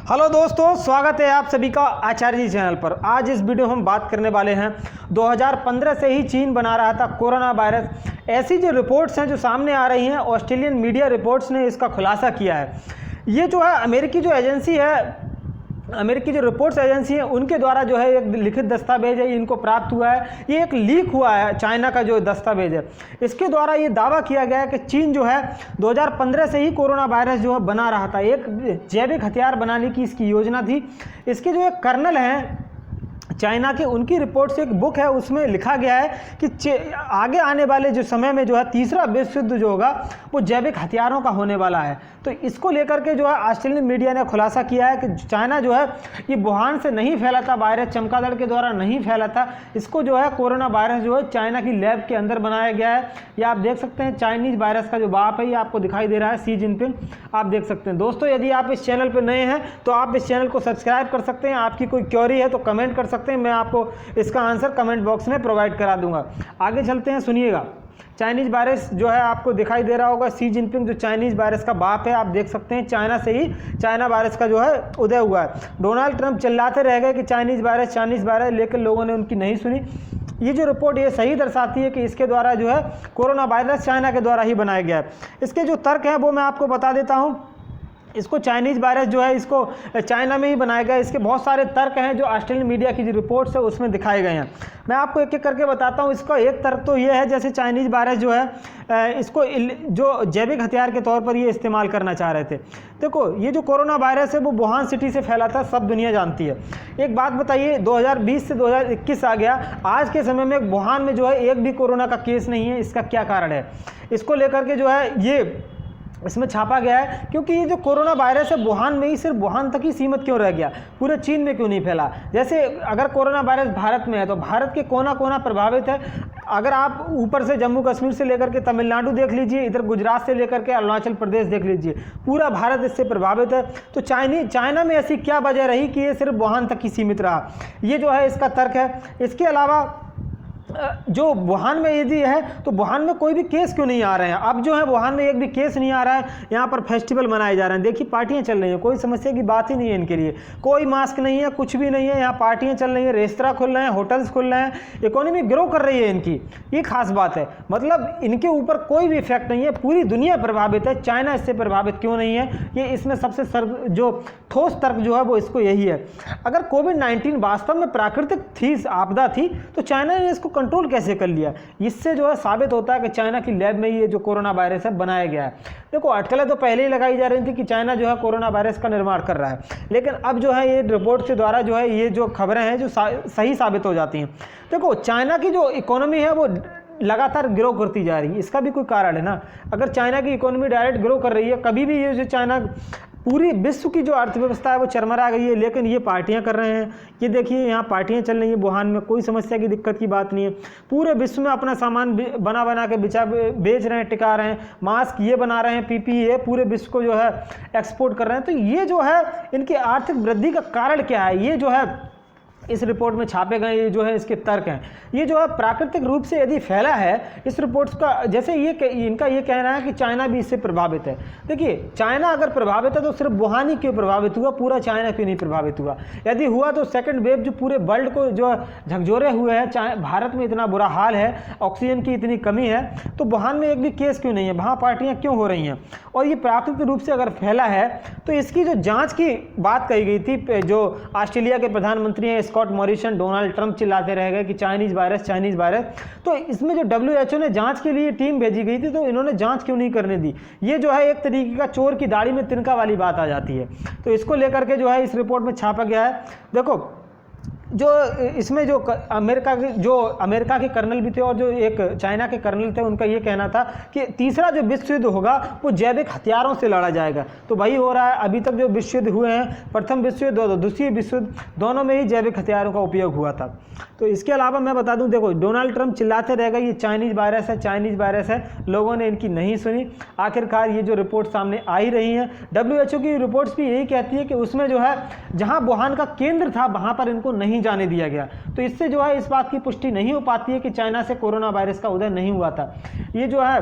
Hello दोस्तों, स्वागत है आप सभी का आचार्य जी चैनल पर। आज इस वीडियो में हम बात करने वाले हैं 2015 से ही चीन बना रहा था कोरोना वायरस। ऐसी जो रिपोर्ट्स हैं जो सामने आ रही हैं, ऑस्ट्रेलियन मीडिया रिपोर्ट्स ने इसका खुलासा किया है। ये जो है अमेरिकी जो एजेंसी है, अमेरिकी जो रिपोर्ट्स एजेंसी है उनके द्वारा जो है एक लिखित दस्तावेज है, इनको प्राप्त हुआ है। ये एक लीक हुआ है, चाइना का जो दस्तावेज है इसके द्वारा ये दावा किया गया है कि चीन जो है 2015 से ही कोरोना वायरस जो है बना रहा था। एक जैविक हथियार बनाने की इसकी योजना थी। इसके जो एक कर्नल हैं चाइना के, उनकी रिपोर्ट से एक बुक है, उसमें लिखा गया है कि आगे आने वाले जो समय में जो है तीसरा विश्व युद्ध जो होगा वो जैविक हथियारों का होने वाला है। तो इसको लेकर के जो है ऑस्ट्रेलियन मीडिया ने खुलासा किया है कि चाइना जो है ये वुहान से नहीं फैला था, वायरस चमगादड़ के द्वारा नहीं फैला था। इसको जो है कोरोना वायरस जो है चाइना की लैब के अंदर बनाया गया है। ये आप देख सकते हैं, चाइनीज वायरस का जो बाप है ये आपको दिखाई दे रहा है, शी जिनपिंग, आप देख सकते हैं। दोस्तों, यदि आप इस चैनल पर नए हैं तो आप इस चैनल को सब्सक्राइब कर सकते हैं। आपकी कोई क्वेरी है तो कमेंट कर सकते हैं, मैं आपको इसका आंसर कमेंट बॉक्स में प्रोवाइड करा दूंगा। आगे चलते हैं, सुनिएगा। चाइनीज वायरस जो है आपको दिखाई दे रहा होगा, शी जिनपिंग जो चाइनीज वायरस का बाप है, आप देख सकते हैं चाइना से ही चाइना वायरस का जो है उदय हुआ है। डोनाल्ड ट्रंप चिल्लाते रह गए कि चाइनीज वायरस, लेकिन लोगों ने उनकी नहीं सुनी। ये जो रिपोर्ट ये सही दर्शाती है कि इसके द्वारा जो है कोरोना वायरस चाइना के द्वारा ही बनाया गया है। इसके जो तर्क हैं वो मैं आपको बता देता हूँ। इसको चाइनीज़ वायरस जो है इसको चाइना में ही बनाया गया। इसके बहुत सारे तर्क हैं जो ऑस्ट्रेलियन मीडिया की जो रिपोर्ट्स है उसमें दिखाए गए हैं। मैं आपको एक एक करके बताता हूँ। इसका एक तर्क तो ये है, जैसे चाइनीज़ वायरस जो है इसको जो जैविक हथियार के तौर पर ये इस्तेमाल करना चाह रहे थे। देखो, ये जो कोरोना वायरस है वो वुहान सिटी से फैला था, सब दुनिया जानती है। एक बात बताइए, 2020 से 2021 आ गया, आज के समय में वुहान में जो है एक भी कोरोना का केस नहीं है। इसका क्या कारण है? इसको लेकर के जो है ये इसमें छापा गया है, क्योंकि ये जो कोरोना वायरस है वुहान में ही, सिर्फ वुहान तक ही सीमित क्यों रह गया, पूरे चीन में क्यों नहीं फैला? जैसे अगर कोरोना वायरस भारत में है तो भारत के कोना कोना प्रभावित है। अगर आप ऊपर से जम्मू कश्मीर से लेकर के तमिलनाडु देख लीजिए, इधर गुजरात से लेकर के अरुणाचल प्रदेश देख लीजिए, पूरा भारत इससे प्रभावित है। तो चाइना में ऐसी क्या वजह रही कि ये सिर्फ वुहान तक ही सीमित रहा? ये जो है इसका तर्क है। इसके अलावा जो वुहान में यदि है तो वुहान में कोई भी केस क्यों नहीं आ रहे हैं? अब जो है वुहान में एक भी केस नहीं आ रहा है। यहाँ पर फेस्टिवल मनाए जा रहे हैं, देखिए पार्टियां चल रही हैं, कोई समस्या की बात ही नहीं है इनके लिए। कोई मास्क नहीं है, कुछ भी नहीं है, यहाँ पार्टियां चल रही हैं, रेस्तरां खुल रहे हैं, होटल्स खुल रहे हैं, इकोनॉमी ग्रो कर रही है इनकी। ये खास बात है, मतलब इनके ऊपर कोई भी इफेक्ट नहीं है। पूरी दुनिया प्रभावित है, चाइना इससे प्रभावित क्यों नहीं है? ये इसमें सबसे जो ठोस तर्क जो है वो इसको यही है। अगर कोविड-19 वास्तव में प्राकृतिक थी, आपदा थी, तो चाइना ने इसको कंट्रोल कैसे कर लिया? इससे जो है साबित होता है कि चाइना की लैब में ये जो कोरोना वायरस है बनाया गया है। देखो, अटकलें तो पहले ही लगाई जा रही थी कि चाइना जो है कोरोना वायरस का निर्माण कर रहा है, लेकिन अब जो है ये रिपोर्ट के द्वारा जो है ये जो खबरें हैं जो सही साबित हो जाती हैं। देखो, चाइना की जो इकोनॉमी है वो लगातार ग्रो करती जा रही है। इसका भी कोई कारण है ना। अगर चाइना की इकोनॉमी डायरेक्ट ग्रो कर रही है, कभी भी ये जो चाइना, पूरी विश्व की जो अर्थव्यवस्था है वो चरमरा गई है, लेकिन ये पार्टियां कर रहे हैं। ये देखिए, यहाँ पार्टियां चल रही हैं वुहान में, कोई समस्या की दिक्कत की बात नहीं है। पूरे विश्व में अपना सामान बना के बेच रहे हैं, टिका रहे हैं। मास्क ये बना रहे हैं, पीपीई पूरे विश्व को जो है एक्सपोर्ट कर रहे हैं। तो ये जो है इनकी आर्थिक वृद्धि का कारण क्या है? ये जो है इस रिपोर्ट में छापे गए ये जो है इसके तर्क हैं। ये जो है प्राकृतिक रूप से यदि फैला है, इस रिपोर्ट्स का जैसे इनका ये कहना है कि चाइना भी इससे प्रभावित है। देखिए, चाइना अगर प्रभावित है तो सिर्फ वुहान ही क्यों प्रभावित हुआ, पूरा चाइना क्यों नहीं प्रभावित हुआ? यदि हुआ तो सेकंड वेव जो पूरे वर्ल्ड को जो झकझोरे हुए हैं, भारत में इतना बुरा हाल है, ऑक्सीजन की इतनी कमी है, तो वुहान में एक भी केस क्यों नहीं है? वहाँ पार्टियाँ क्यों हो रही हैं? और ये प्राकृतिक रूप से अगर फैला है तो इसकी जो जाँच की बात कही गई थी, जो ऑस्ट्रेलिया के प्रधानमंत्री हैं स्कॉट मॉरिसन, डोनाल्ड ट्रंप चिल्लाते रह गए कि चाइनीज वायरस, तो इसमें जो WHO ने जांच के लिए टीम भेजी गई थी, तो इन्होंने जांच क्यों नहीं करने दी? ये जो है एक तरीके का चोर की दाढ़ी में तिनका वाली बात आ जाती है। तो इसको लेकर के जो है इस रिपोर्ट में छापा गया है। देखो, जो इसमें जो अमेरिका के कर्नल भी थे और जो एक चाइना के कर्नल थे, उनका ये कहना था कि तीसरा जो विश्व युद्ध होगा वो जैविक हथियारों से लड़ा जाएगा। तो वही हो रहा है। अभी तक जो विश्व युद्ध हुए हैं, प्रथम विश्व युद्ध और दूसरी विश्व युद्ध, दोनों में ही जैविक हथियारों का उपयोग हुआ था। तो इसके अलावा मैं बता दूं, देखो, डोनाल्ड ट्रंप चिल्लाते रह गए ये चाइनीज वायरस है, चाइनीज वायरस है, लोगों ने इनकी नहीं सुनी। आखिरकार ये जो रिपोर्ट सामने आ ही रही हैं, WHO की रिपोर्ट्स भी यही कहती है कि उसमें जो है जहां वुहान का केंद्र था वहां पर इनको नहीं जाने दिया गया। तो इससे जो है इस बात की पुष्टि नहीं हो पाती है कि चाइना से कोरोना वायरस का उदय नहीं हुआ था। ये जो है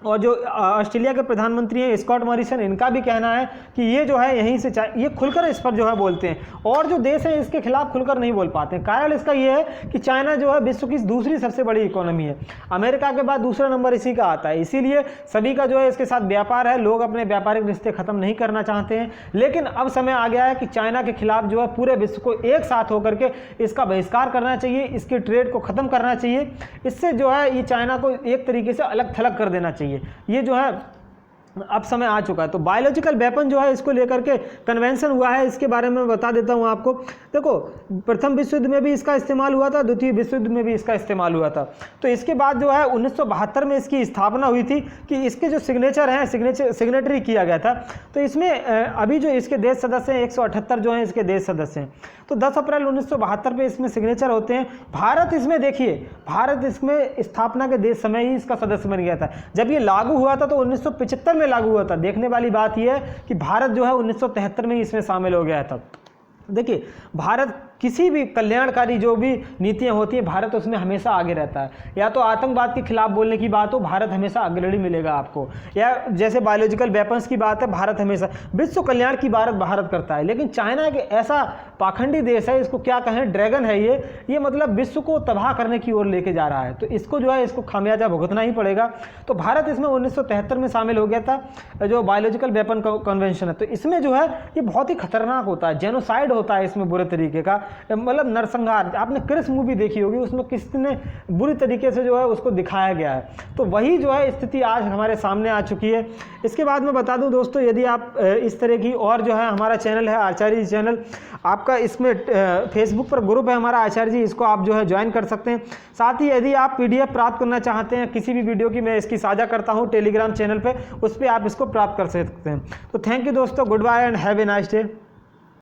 और जो ऑस्ट्रेलिया के प्रधानमंत्री हैं स्कॉट मॉरिसन, इनका भी कहना है कि ये जो है यहीं से ये खुलकर इस पर जो है बोलते हैं, और जो देश हैं इसके खिलाफ खुलकर नहीं बोल पाते हैं। कारण इसका ये है कि चाइना जो है विश्व की दूसरी सबसे बड़ी इकोनॉमी है, अमेरिका के बाद दूसरा नंबर इसी का आता है, इसीलिए सभी का जो है इसके साथ व्यापार है। लोग अपने व्यापारिक रिश्ते खत्म नहीं करना चाहते हैं, लेकिन अब समय आ गया है कि चाइना के खिलाफ जो है पूरे विश्व को एक साथ होकर के इसका बहिष्कार करना चाहिए, इसके ट्रेड को खत्म करना चाहिए। इससे जो है ये चाइना को एक तरीके से अलग थलग कर देना चाहिए। ये जो है अब समय आ चुका है। तो बायोलॉजिकल वेपन जो है इसको लेकर के कन्वेंशन हुआ है, इसके बारे में बता देता हूँ आपको। देखो, प्रथम विश्व युद्ध में भी इसका इस्तेमाल हुआ था, द्वितीय विश्व युद्ध में भी इसका इस्तेमाल हुआ था। तो इसके बाद जो है 1972 में इसकी स्थापना हुई थी कि इसके जो सिग्नेचर हैं सिग्नेटरी किया गया था। तो इसमें अभी जो इसके देश सदस्य हैं 178 जो हैं इसके देश सदस्य हैं। तो 10 अप्रैल 1972 पे इसमें सिग्नेचर होते हैं। भारत इसमें देखिए, भारत इसमें स्थापना के देश समय ही इसका सदस्य बन गया था। जब ये लागू हुआ था तो 1975 में लागू हुआ था। देखने वाली बात यह है कि भारत जो है 1973 में इसमें शामिल हो गया था। देखिए, भारत किसी भी कल्याणकारी जो भी नीतियां होती हैं, भारत उसमें हमेशा आगे रहता है। या तो आतंकवाद के खिलाफ बोलने की बात हो, भारत हमेशा अग्रणी मिलेगा आपको, या जैसे बायोलॉजिकल वेपन्स की बात है, भारत हमेशा विश्व कल्याण की बात भारत करता है। लेकिन चाइना एक ऐसा पाखंडी देश है, इसको क्या कहें, ड्रैगन है ये मतलब विश्व को तबाह करने की ओर लेके जा रहा है। तो इसको जो है इसको खामियाजा भुगतना ही पड़ेगा। तो भारत इसमें 1973 में शामिल हो गया था जो बायोलॉजिकल वेपन कन्वेंशन है। तो इसमें जो है ये बहुत ही खतरनाक होता है, जेनोसाइड होता है इसमें बुरे तरीके का, मतलब नरसंहार। आपने क्रिस मूवी देखी होगी, उसमें किसने बुरी तरीके से जो है उसको दिखाया गया है। तो वही जो है स्थिति आज हमारे सामने आ चुकी है। इसके बाद मैं बता दूं दोस्तों, यदि आप इस तरह की और जो है हमारा चैनल है आचार्य जी चैनल, आपका इसमें फेसबुक पर ग्रुप है हमारा आचार्य जी, इसको आप जो है ज्वाइन कर सकते हैं। साथ ही यदि आप PDF प्राप्त करना चाहते हैं किसी भी वीडियो की, मैं इसकी साझा करता हूँ टेलीग्राम चैनल पे, उस पर आप इसको प्राप्त कर सकते हैं। तो थैंक यू दोस्तों, goodbye and have a nice day.